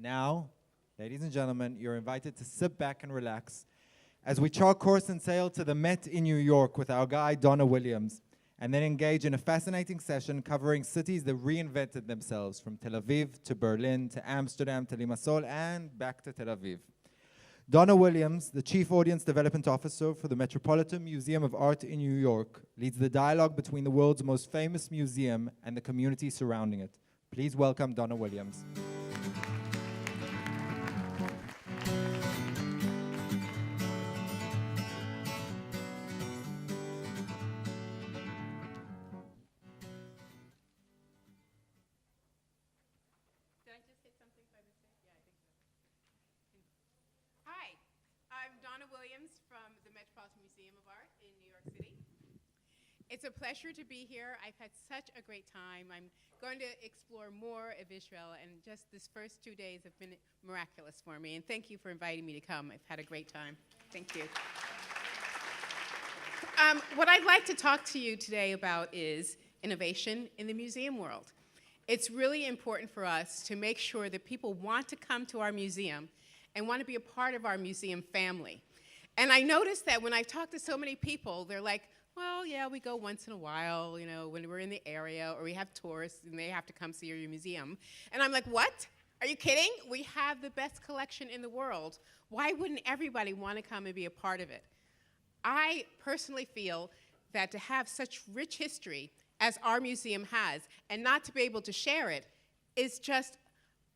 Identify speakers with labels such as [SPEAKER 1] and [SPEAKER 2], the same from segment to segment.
[SPEAKER 1] now, ladies and gentlemen, you're invited to sit back and relax as we chart course and sail to the Met in New York with our guide, Donna Williams, and then engage in a fascinating session covering cities that reinvented themselves, from Tel Aviv to Berlin to Amsterdam to Limassol and back to Tel Aviv. Donna Williams, the Chief Audience Development Officer for the Metropolitan Museum of Art in New York, leads the dialogue between the world's most famous museum and the community surrounding it. Please welcome Donna Williams.
[SPEAKER 2] From the Metropolitan Museum of Art in New York City. It's a pleasure to be here. I've had such a great time. I'm going to explore more of Israel, and just this first 2 days have been miraculous for me. And thank you for inviting me to come. I've had a great time. Thank you. What I'd like to talk to you today about is innovation in the museum world. It's really important for us to make sure that people want to come to our museum and want to be a part of our museum family. And I noticed that when I talk to so many people, they're like, well, yeah, we go once in a while, you know, when we're in the area, or we have tourists and they have to come see your museum. And I'm like, what? Are you kidding? We have the best collection in the world. Why wouldn't everybody want to come and be a part of it? I personally feel that to have such rich history as our museum has and not to be able to share it is just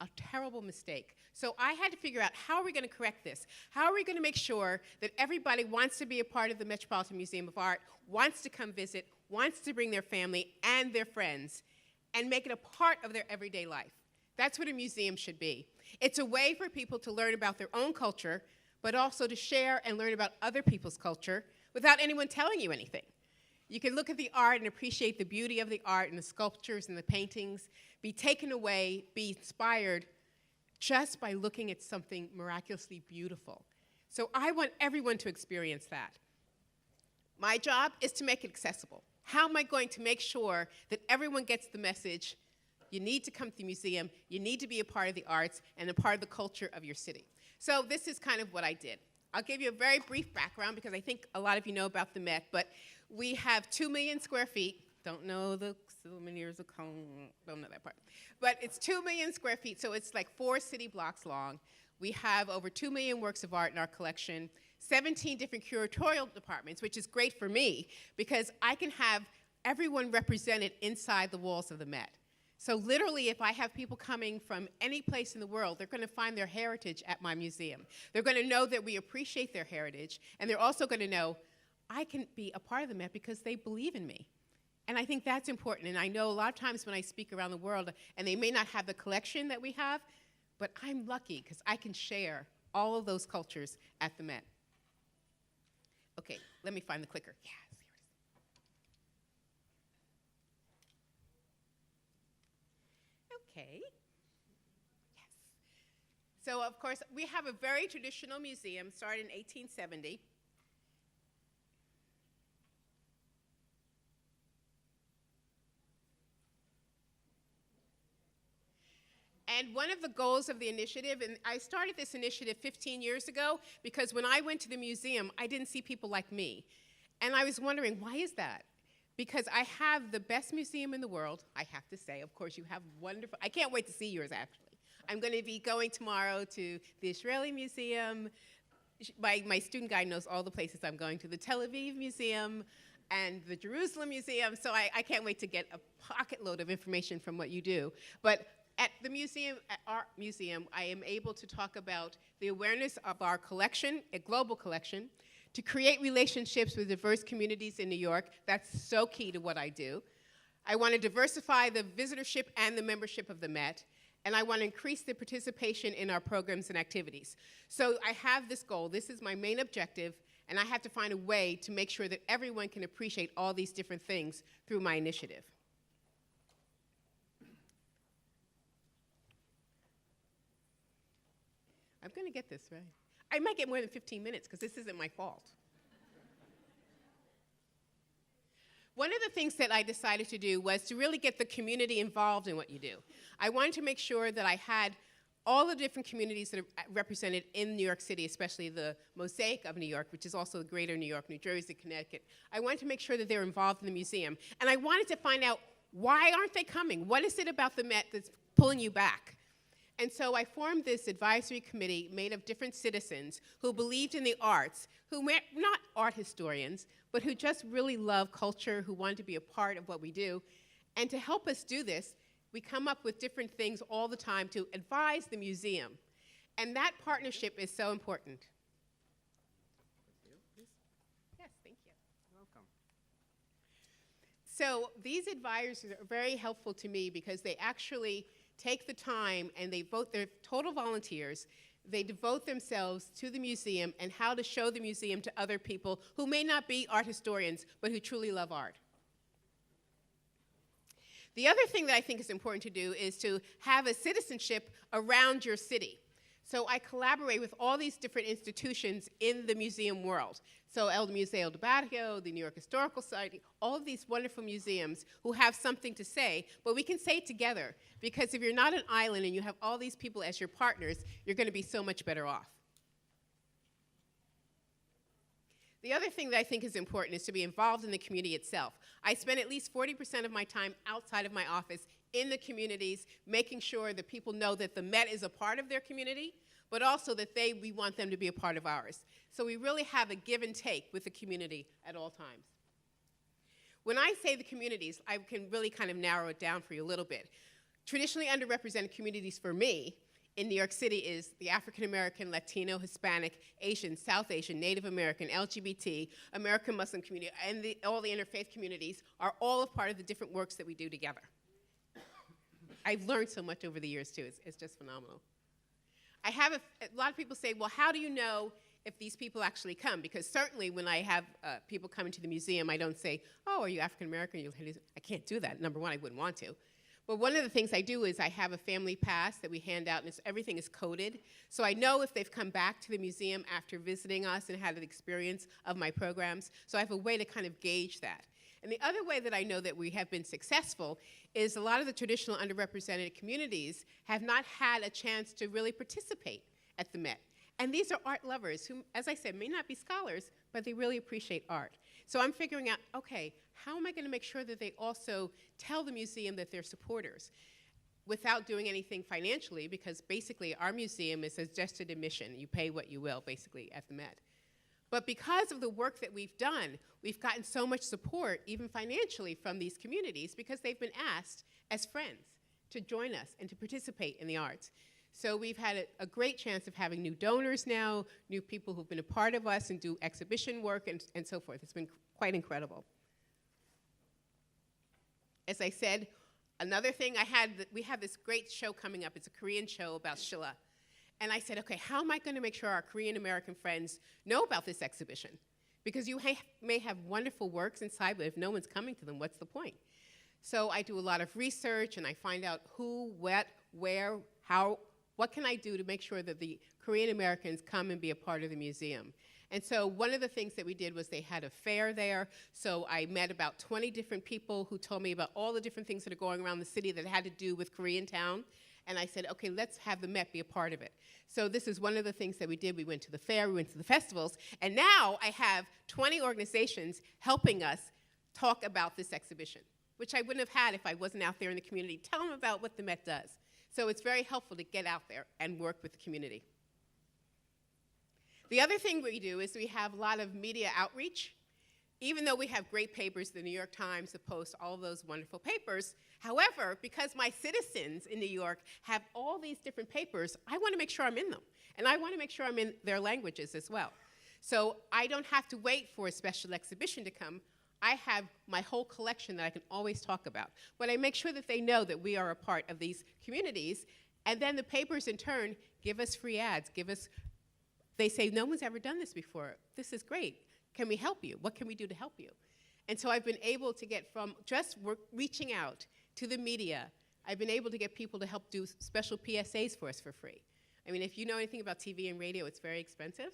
[SPEAKER 2] a terrible mistake. So I had to figure out, how are we going to correct this? How are we going to make sure that everybody wants to be a part of the Metropolitan Museum of Art, wants to come visit, wants to bring their family and their friends, and make it a part of their everyday life? That's what a museum should be. It's a way for people to learn about their own culture, but also to share and learn about other people's culture without anyone telling you anything. You can look at the art and appreciate the beauty of the art and the sculptures and the paintings, be taken away, be inspired just by looking at something miraculously beautiful. So I want everyone to experience that. My job is to make it accessible. How am I going to make sure that everyone gets the message? You need to come to the museum, you need to be a part of the arts and a part of the culture of your city. So this is kind of what I did. I'll give you a very brief background because I think a lot of you know about the Met, but we have 2 million square feet. Don't know the souvenirs of don't know that part. But it's 2 million square feet, so it's like 4 city blocks long. We have over 2 million works of art in our collection, 17 different curatorial departments, which is great for me because I can have everyone represented inside the walls of the Met. So literally, if I have people coming from any place in the world, they're going to find their heritage at my museum. They're going to know that we appreciate their heritage, and they're also going to know I can be a part of the Met because they believe in me. And I think that's important. And I know a lot of times when I speak around the world, and they may not have the collection that we have, but I'm lucky because I can share all of those cultures at the Met. Okay, let me find the clicker. Yes, here it is. Okay. Yes. So, of course, we have a very traditional museum, started in 1870. And one of the goals of the initiative, and I started this initiative 15 years ago because when I went to the museum, I didn't see people like me. And I was wondering, why is that? Because I have the best museum in the world, I have to say. Of course, you have wonderful, I can't wait to see yours, actually. I'm going to be going tomorrow to the Israeli Museum. My student guide knows all the places I'm going to, the Tel Aviv Museum and the Jerusalem Museum, so I can't wait to get a pocket load of information from what you do. But at the museum, at our museum, I am able to talk about the awareness of our collection, a global collection, to create relationships with diverse communities in New York. That's so key to what I do. I want to diversify the visitorship and the membership of the Met, and I want to increase the participation in our programs and activities. So I have this goal. This is my main objective, and I have to find a way to make sure that everyone can appreciate all these different things through my initiative. I'm going to get this right. I might get more than 15 minutes because this isn't my fault. One of the things that I decided to do was to really get the community involved in what you do. I wanted to make sure that I had all the different communities that are represented in New York City, especially the mosaic of New York, which is also the greater New York, New Jersey, Connecticut. I wanted to make sure that they're involved in the museum. And I wanted to find out, why aren't they coming? What is it about the Met that's pulling you back? And so I formed this advisory committee made of different citizens who believed in the arts, who were not art historians, but who just really love culture, who wanted to be a part of what we do. And to help us do this, we come up with different things all the time to advise the museum. And that partnership is so important. Yes, thank you.
[SPEAKER 3] Welcome.
[SPEAKER 2] So these advisors are very helpful to me because they actually take the time and they're total volunteers. They devote themselves to the museum and how to show the museum to other people who may not be art historians, but who truly love art. The other thing that I think is important to do is to have a citizenship around your city. So I collaborate with all these different institutions in the museum world. So El Museo del Barrio, the New York Historical Society, all of these wonderful museums who have something to say, but we can say it together. Because if you're not an island and you have all these people as your partners, you're going to be so much better off. The other thing that I think is important is to be involved in the community itself. I spend at least 40% of my time outside of my office in the communities, making sure that people know that the Met is a part of their community, but also that we want them to be a part of ours. So we really have a give and take with the community at all times. When I say the communities, I can really kind of narrow it down for you a little bit. Traditionally underrepresented communities for me in New York City is the African American, Latino, Hispanic, Asian, South Asian, Native American, LGBT, American Muslim community, and all the interfaith communities are all a part of the different works that we do together. I've learned so much over the years, too. It's just phenomenal. I have a lot of people say, well, how do you know if these people actually come? Because certainly when I have people come into the museum, I don't say, oh, are you African American? I can't do that. Number one, I wouldn't want to. But one of the things I do is I have a family pass that we hand out, and everything is coded. So I know if they've come back to the museum after visiting us and had an experience of my programs. So I have a way to kind of gauge that. And the other way that I know that we have been successful is a lot of the traditional underrepresented communities have not had a chance to really participate at the Met. And these are art lovers who, as I said, may not be scholars, but they really appreciate art. So I'm figuring out, okay, how am I going to make sure that they also tell the museum that they're supporters without doing anything financially, because basically our museum is suggested admission. You pay what you will, basically, at the Met. But because of the work that we've done, we've gotten so much support, even financially, from these communities because they've been asked as friends to join us and to participate in the arts. So we've had a great chance of having new donors now, new people who've been a part of us and do exhibition work and so forth. It's been quite incredible. As I said, another thing we have this great show coming up. It's a Korean show about Shilla. And I said, okay, how am I going to make sure our Korean American friends know about this exhibition? Because you may have wonderful works inside, but if no one's coming to them, what's the point? So I do a lot of research, and I find out who, what, where, how, what can I do to make sure that the Korean Americans come and be a part of the museum? And so one of the things that we did was they had a fair there. So I met about 20 different people who told me about all the different things that are going around the city that had to do with Koreatown. And I said, okay, let's have the Met be a part of it. So this is one of the things that we did. We went to the fair, we went to the festivals, and now I have 20 organizations helping us talk about this exhibition, which I wouldn't have had if I wasn't out there in the community. Tell them about what the Met does. So it's very helpful to get out there and work with the community. The other thing we do is we have a lot of media outreach. Even though we have great papers, the New York Times, the Post, all of those wonderful papers, however, because my citizens in New York have all these different papers, I want to make sure I'm in them. And I want to make sure I'm in their languages as well. So I don't have to wait for a special exhibition to come. I have my whole collection that I can always talk about. But I make sure that they know that we are a part of these communities. And then the papers, in turn, give us free ads, they say, no one's ever done this before. This is great. Can we help you? What can we do to help you? And so I've been able to get from just reaching out to the media, I've been able to get people to help do special PSAs for us for free. I mean, if you know anything about TV and radio, it's very expensive.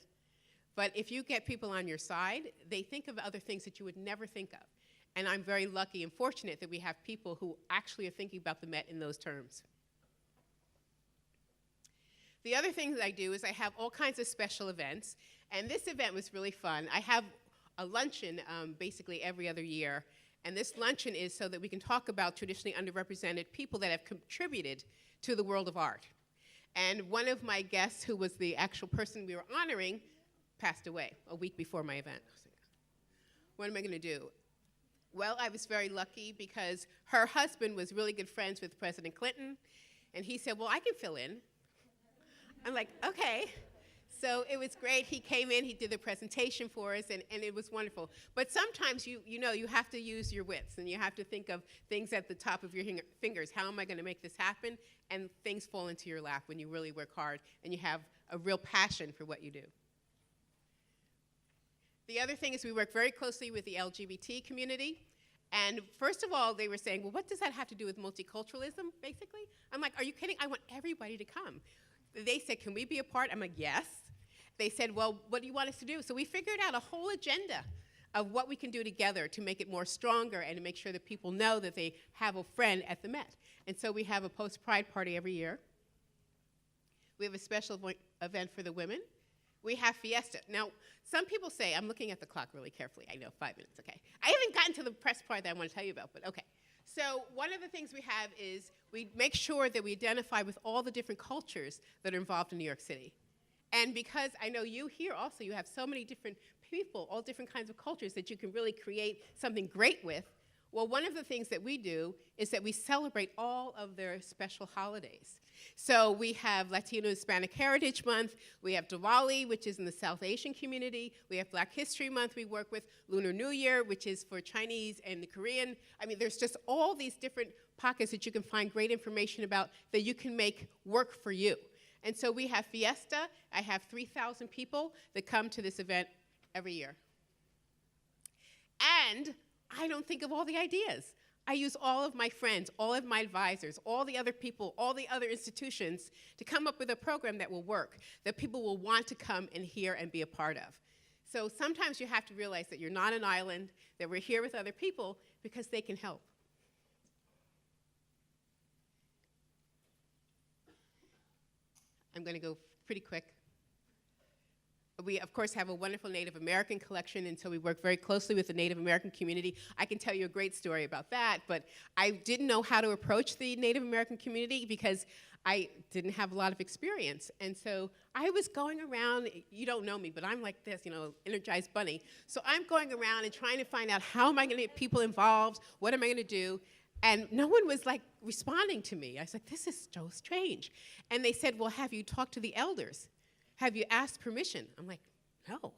[SPEAKER 2] But if you get people on your side, they think of other things that you would never think of. And I'm very lucky and fortunate that we have people who actually are thinking about the Met in those terms. The other thing that I do is I have all kinds of special events, and this event was really fun. I have a luncheon basically every other year, and this luncheon is so that we can talk about traditionally underrepresented people that have contributed to the world of art. And one of my guests, who was the actual person we were honoring, passed away a week before my event. I was like, what am I going to do? Well, I was very lucky because her husband was really good friends with President Clinton, and he said, well, I can fill in. I'm like, okay. So it was great. He came in, he did the presentation for us, and it was wonderful. But sometimes you have to use your wits, and you have to think of things at the top of your fingers. How am I going to make this happen? And things fall into your lap when you really work hard and you have a real passion for what you do. The other thing is we work very closely with the LGBT community. And first of all, they were saying, well, what does that have to do with multiculturalism, basically? I'm like, are you kidding? I want everybody to come. They said, can we be a part? I'm like, yes. They said, well, what do you want us to do? So we figured out a whole agenda of what we can do together to make it more stronger and to make sure that people know that they have a friend at the Met. And so we have a post-Pride party every year. We have a special event for the women. We have Fiesta. Now, some people say, I'm looking at the clock really carefully. I know, 5 minutes, okay. I haven't gotten to the press part that I want to tell you about, but okay. So one of the things we have is we make sure that we identify with all the different cultures that are involved in New York City. And because I know you here also, you have so many different people, all different kinds of cultures that you can really create something great with. Well, one of the things that we do is that we celebrate all of their special holidays. So we have Latino Hispanic Heritage Month, we have Diwali, which is in the South Asian community, we have Black History Month, we work with Lunar New Year, which is for Chinese and the Korean. I mean, there's just all these different pockets that you can find great information about that you can make work for you. And so we have Fiesta. I have 3,000 people that come to this event every year. And I don't think of all the ideas. I use all of my friends, all of my advisors, all the other people, all the other institutions to come up with a program that will work, that people will want to come and hear and be a part of. So sometimes you have to realize that you're not an island, that we're here with other people because they can help. I'm going to go pretty quick. We, of course, have a wonderful Native American collection, and so we work very closely with the Native American community. I can tell you a great story about that, but I didn't know how to approach the Native American community because I didn't have a lot of experience. And so I was going around, you don't know me, but I'm like this, energized bunny. So I'm going around and trying to find out how am I going to get people involved, what am I going to do? And no one was like responding to me. I was like, this is so strange. And they said, well, have you talked to the elders? Have you asked permission? I'm like, no.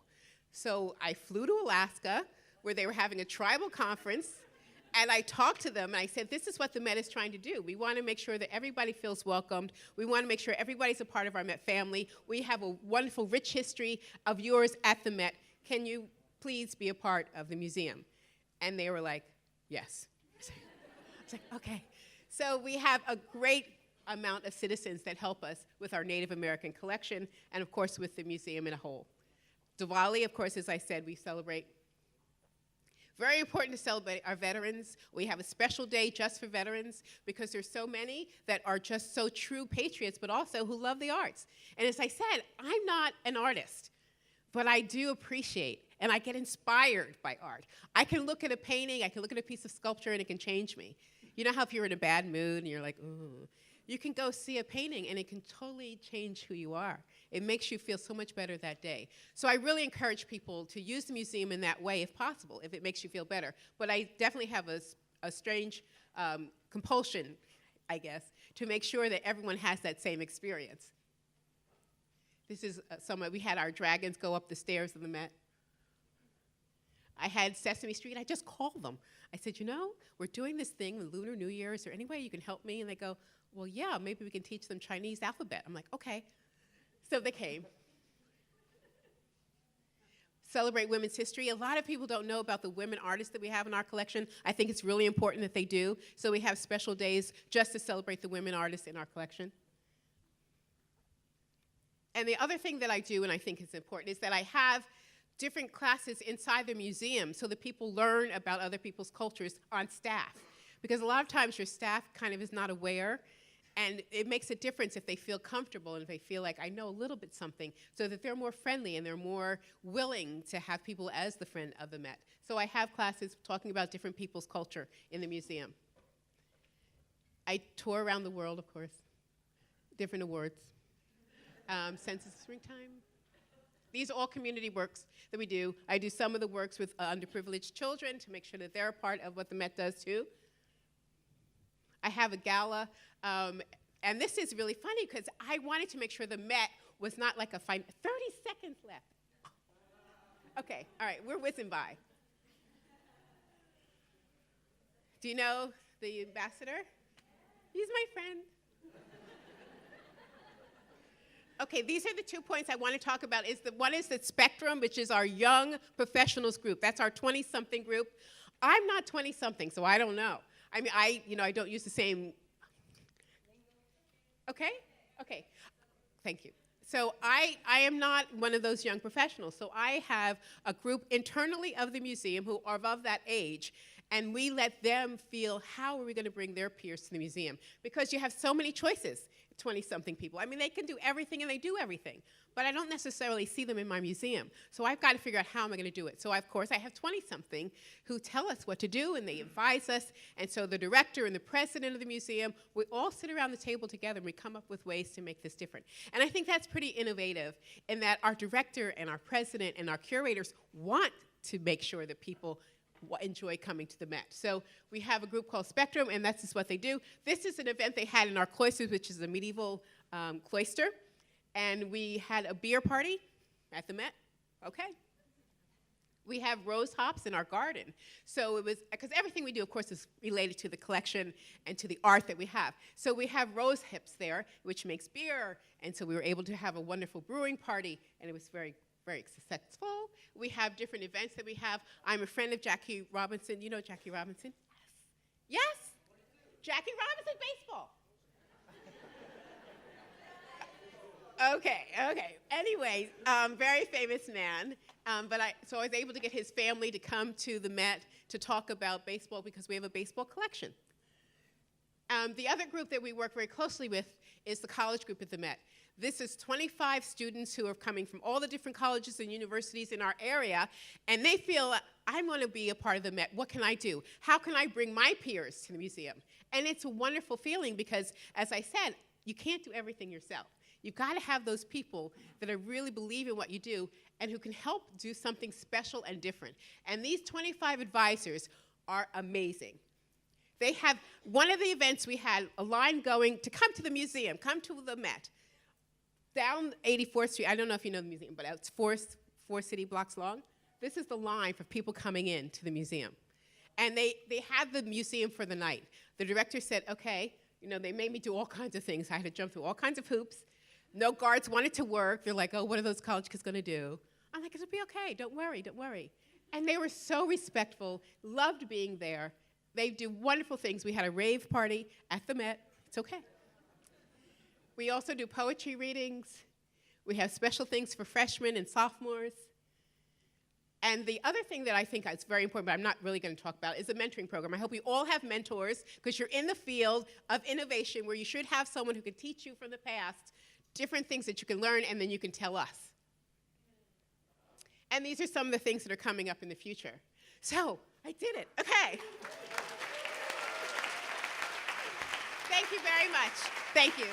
[SPEAKER 2] So I flew to Alaska where they were having a tribal conference, and I talked to them, and I said, this is what the Met is trying to do. We want to make sure that everybody feels welcomed. We want to make sure everybody's a part of our Met family. We have a wonderful, rich history of yours at the Met. Can you please be a part of the museum? And they were like, yes. I was like, okay. So we have a great amount of citizens that help us with our Native American collection and, of course, with the museum in a whole. Diwali, of course, as I said, we celebrate. Very important to celebrate our veterans. We have a special day just for veterans because there's so many that are just so true patriots, but also who love the arts. And as I said, I'm not an artist, but I do appreciate and I get inspired by art. I can look at a painting, I can look at a piece of sculpture, and it can change me. You know how if you're in a bad mood and you're like, ooh, you can go see a painting and it can totally change who you are. It makes you feel so much better that day. So I really encourage people to use the museum in that way if possible, if it makes you feel better. But I definitely have a strange compulsion, I guess, to make sure that everyone has that same experience. This is we had our dragons go up the stairs of the Met. I had Sesame Street, I just called them. I said, we're doing this thing with Lunar New Year. Is there any way you can help me? And they go, well, yeah, maybe we can teach them Chinese alphabet. I'm like, okay. So they came. Celebrate women's history. A lot of people don't know about the women artists that we have in our collection. I think it's really important that they do. So we have special days just to celebrate the women artists in our collection. And the other thing that I do, and I think is important, is that I have different classes inside the museum so that people learn about other people's cultures on staff. Because a lot of times your staff kind of is not aware, And it makes a difference if they feel comfortable and if they feel like I know a little bit something, so that they're more friendly and they're more willing to have people as the friend of the Met. So I have classes talking about different people's culture in the museum. I tour around the world, of course, different awards. Census Springtime. These are all community works that we do. I do some of the works with underprivileged children to make sure that they're a part of what the Met does too. I have a gala, and this is really funny because I wanted to make sure the Met was not like a 30 seconds left. Okay, all right, we're whizzing by. Do you know the ambassador? He's my friend. Okay, these are the 2 points I want to talk about. One is the Spectrum, which is our young professionals group. That's our 20-something group. I'm not 20-something, so I don't know. I mean, I don't use the same. Okay? Okay. Thank you. So I am not one of those young professionals. So I have a group internally of the museum who are of that age, and we let them feel how are we going to bring their peers to the museum. Because you have so many choices, 20-something people. I mean, they can do everything and they do everything, but I don't necessarily see them in my museum. So I've got to figure out how am I going to do it. So of course I have 20-something who tell us what to do and they advise us. And so the director and the president of the museum, we all sit around the table together and we come up with ways to make this different. And I think that's pretty innovative in that our director and our president and our curators want to make sure that people enjoy coming to the Met. So we have a group called Spectrum, and that's just what they do. This is an event they had in our cloisters, which is a medieval cloister, and we had a beer party at the Met. Okay. We have rose hops in our garden. So it was, because everything we do, of course, is related to the collection and to the art that we have. So we have rose hips there, which makes beer, and so we were able to have a wonderful brewing party, and it was very successful. We have different events that we have. I'm a friend of Jackie Robinson. You know Jackie Robinson? Yes? Yes? Jackie Robinson baseball. Okay. Anyway, very famous man. So I was able to get his family to come to the Met to talk about baseball because we have a baseball collection. The other group that we work very closely with is the college group at the Met. This is 25 students who are coming from all the different colleges and universities in our area, and they feel, I want to be a part of the Met. What can I do? How can I bring my peers to the museum? And it's a wonderful feeling because, as I said, you can't do everything yourself. You've got to have those people that really believe in what you do and who can help do something special and different. And these 25 advisors are amazing. They have, one of the events we had a line going to come to the museum, come to the Met. Down 84th Street, I don't know if you know the museum, but it's four city blocks long. This is the line for people coming in to the museum. And they had the museum for the night. The director said, okay, they made me do all kinds of things. I had to jump through all kinds of hoops. No guards wanted to work. They're like, oh, what are those college kids going to do? I'm like, it'll be okay. Don't worry. And they were so respectful, loved being there. They do wonderful things. We had a rave party at the Met. It's okay. We also do poetry readings. We have special things for freshmen and sophomores. And the other thing that I think is very important, but I'm not really going to talk about, is the mentoring program. I hope we all have mentors, because you're in the field of innovation where you should have someone who can teach you from the past different things that you can learn, and then you can tell us. And these are some of the things that are coming up in the future. So, I did it. Okay. Thank you very much. Thank you.